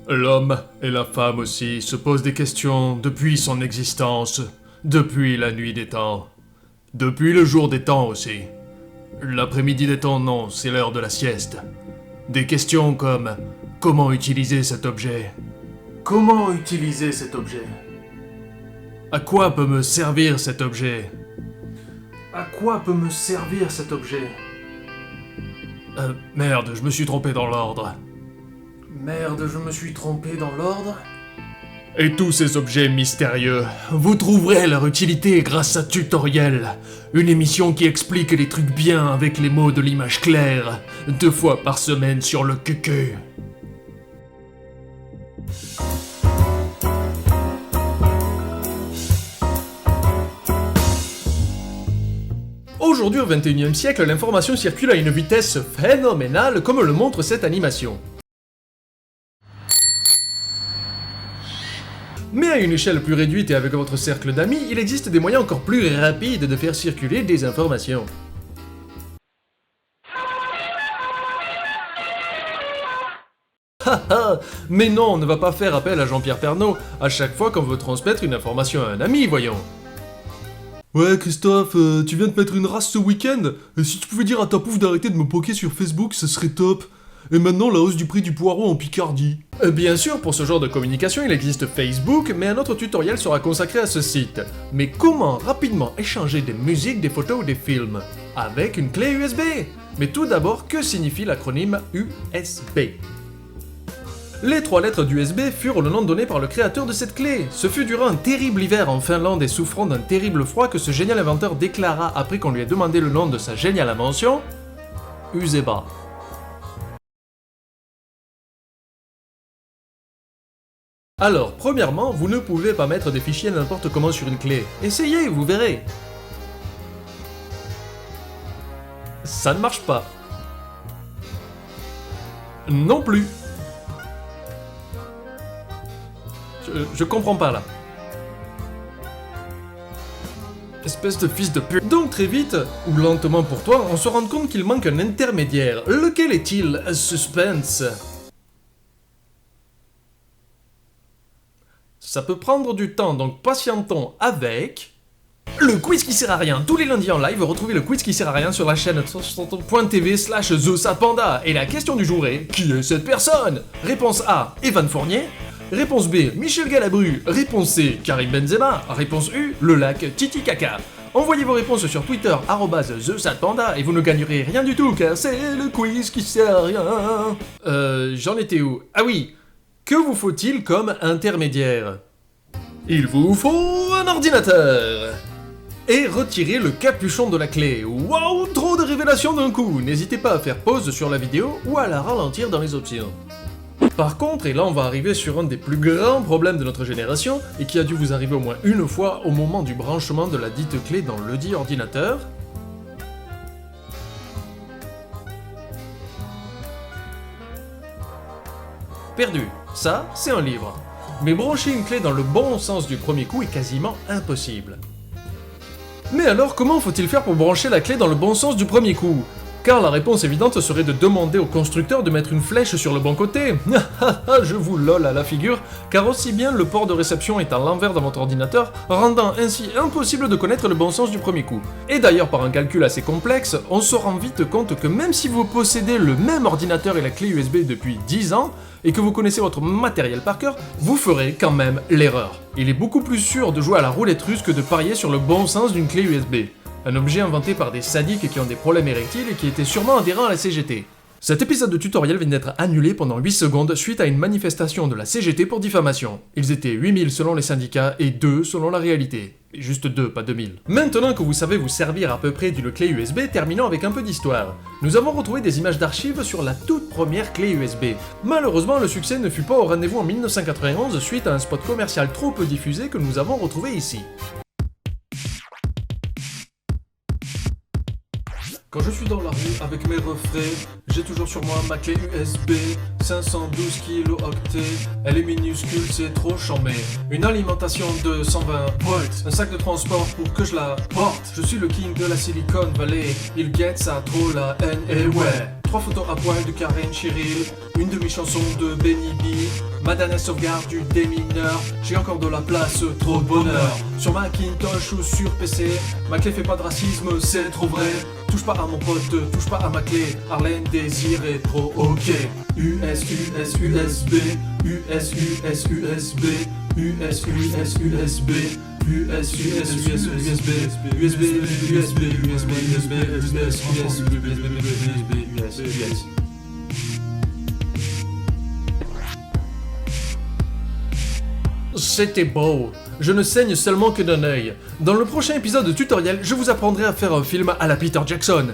L'homme et la femme aussi se posent des questions depuis son existence, depuis la nuit des temps, depuis le jour des temps aussi. L'après-midi des temps, non, c'est l'heure de la sieste. Des questions comme comment utiliser cet objet? Comment utiliser cet objet? À quoi peut me servir cet objet? À quoi peut me servir cet objet? Merde, je me suis trompé dans l'ordre. Merde, je me suis trompé dans l'ordre? Et tous ces objets mystérieux, vous trouverez leur utilité grâce à Tutoriel, une émission qui explique les trucs bien avec les mots de l'image claire, 2 fois par semaine sur le QQ. Aujourd'hui au XXIe siècle, l'information circule à une vitesse phénoménale comme le montre cette animation. Mais à une échelle plus réduite et avec votre cercle d'amis, il existe des moyens encore plus rapides de faire circuler des informations. Haha, mais non, on ne va pas faire appel à Jean-Pierre Pernaut à chaque fois qu'on veut transmettre une information à un ami, voyons. Ouais, Christophe, tu viens de mettre une race ce week-end, et si tu pouvais dire à ta pouf d'arrêter de me poker sur Facebook, ce serait top. Et maintenant, la hausse du prix du poireau en Picardie. Bien sûr, pour ce genre de communication, il existe Facebook, mais un autre tutoriel sera consacré à ce site. Mais comment rapidement échanger des musiques, des photos ou des films? Avec une clé USB. Mais tout d'abord, que signifie l'acronyme USB? Les 3 lettres d'USB furent le nom donné par le créateur de cette clé. Ce fut durant un terrible hiver en Finlande et souffrant d'un terrible froid que ce génial inventeur déclara après qu'on lui ait demandé le nom de sa géniale invention, Useba. Alors, premièrement, vous ne pouvez pas mettre des fichiers n'importe comment sur une clé. Essayez, vous verrez. Ça ne marche pas. Non plus. Je comprends pas là. Espèce de fils de pute. Donc très vite, ou lentement pour toi, on se rend compte qu'il manque un intermédiaire. Lequel est-il? Suspense. Ça peut prendre du temps, donc patientons avec... Le quiz qui sert à rien. Tous les lundis en live, retrouvez le quiz qui sert à rien sur la chaîne twitch.tv/TheSatPanda. Et la question du jour est... Qui est cette personne? Réponse A, Evan Fournier. Réponse B, Michel Galabru. Réponse C, Karim Benzema. Réponse U, le lac Titicaca. Envoyez vos réponses sur Twitter, @TheSatPanda, et vous ne gagnerez rien du tout, car c'est le quiz qui sert à rien. J'en étais où? Ah oui. Que vous faut-il comme intermédiaire? Il vous faut un ordinateur. Et retirez le capuchon de la clé. Waouh, trop de révélations d'un coup. N'hésitez pas à faire pause sur la vidéo ou à la ralentir dans les options. Par contre, et là on va arriver sur un des plus grands problèmes de notre génération, et qui a dû vous arriver au moins une fois au moment du branchement de la dite clé dans le dit ordinateur. Perdu. Ça, c'est un livre. Mais brancher une clé dans le bon sens du premier coup est quasiment impossible. Mais alors, comment faut-il faire pour brancher la clé dans le bon sens du premier coup? Car la réponse évidente serait de demander au constructeur de mettre une flèche sur le bon côté. Je vous lol à la figure, car aussi bien le port de réception est à l'envers dans votre ordinateur, rendant ainsi impossible de connaître le bon sens du premier coup. Et d'ailleurs, par un calcul assez complexe, on se rend vite compte que même si vous possédez le même ordinateur et la clé USB depuis 10 ans, et que vous connaissez votre matériel par cœur, vous ferez quand même l'erreur. Il est beaucoup plus sûr de jouer à la roulette russe que de parier sur le bon sens d'une clé USB. Un objet inventé par des sadiques qui ont des problèmes érectiles et qui était sûrement adhérent à la CGT. Cet épisode de tutoriel vient d'être annulé pendant 8 secondes suite à une manifestation de la CGT pour diffamation. Ils étaient 8000 selon les syndicats et 2 selon la réalité. Juste 2, pas 2000. Maintenant que vous savez vous servir à peu près d'une clé USB, terminons avec un peu d'histoire. Nous avons retrouvé des images d'archives sur la toute première clé USB. Malheureusement, le succès ne fut pas au rendez-vous en 1991 suite à un spot commercial trop peu diffusé que nous avons retrouvé ici. Quand je suis dans la rue avec mes refrains, j'ai toujours sur moi ma clé USB, 512 kilo-octets, elle est minuscule, c'est trop chambé. Une alimentation de 120 volts, un sac de transport pour que je la porte. Je suis le king de la Silicon Valley, il guette ça trop la haine et ouais. 3 photos à poil de Karen Cheryl, une demi-chanson de Benny B, Ma dernière sauvegarde du démineur. J'ai encore de la place, trop de bonheur. Sur Macintosh ou sur PC, ma clé fait pas de racisme, c'est trop vrai. Touche pas à mon pote, touche pas à ma clé. Harlem désiré trop ok. US, US, USB, US, US, USB, US, US, USB. US, US, US, USB, USB, USB, USB, USB, USB, US. C'était beau. Je ne saigne seulement que d'un œil. Dans le prochain épisode de tutoriel, je vous apprendrai à faire un film à la Peter Jackson.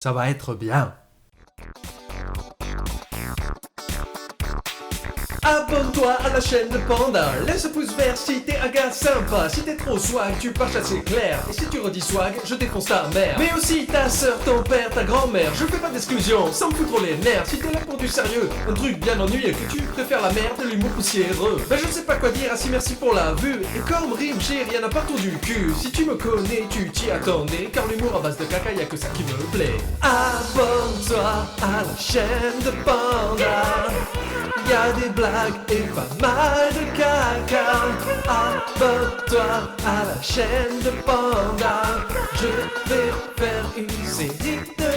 Ça va être bien. Abonne-toi à la chaîne de Panda, laisse un pouce vert si t'es un gars sympa. Si t'es trop swag, tu pars chasser clair. Et si tu redis swag, je défonce ta mère. Mais aussi ta soeur, ton père, ta grand-mère. Je fais pas d'exclusion, ça me fout trop les nerfs. Si t'es là pour du sérieux, un truc bien ennuyeux, que tu préfères la merde, l'humour poussiéreux. Ben je sais pas quoi dire, ainsi merci pour la vue. Et comme rime, j'ai rien à partout du cul. Si tu me connais, tu t'y attendais. Car l'humour à base de caca, y'a que ça qui me plaît. Abonne-toi à la chaîne de Panda. Y'a des blagues et pas mal de caca. Abonne-toi à la chaîne de Panda. Je vais faire une série de